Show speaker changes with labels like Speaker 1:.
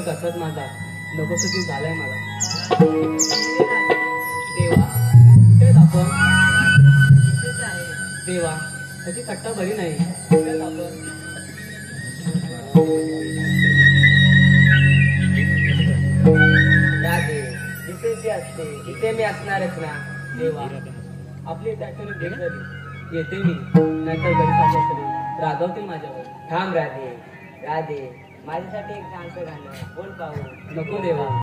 Speaker 1: कसरत माझा नकोसुखी झालाय मला. देवा कुठे आपण देवा त्याची थट्टा बरी नाही. कुठे आपण
Speaker 2: राधे जिथे ती असते तिथे मी असणारच ना.
Speaker 1: देवा आपली त्याच्याने भेट झाली. येते मी नाहीतर घरी सासू रागवतील माझ्यावर.
Speaker 2: थांब राधे. राधे माझ्यासाठी एक चांगलं गाणं बोल पाहू.
Speaker 1: नको देवा.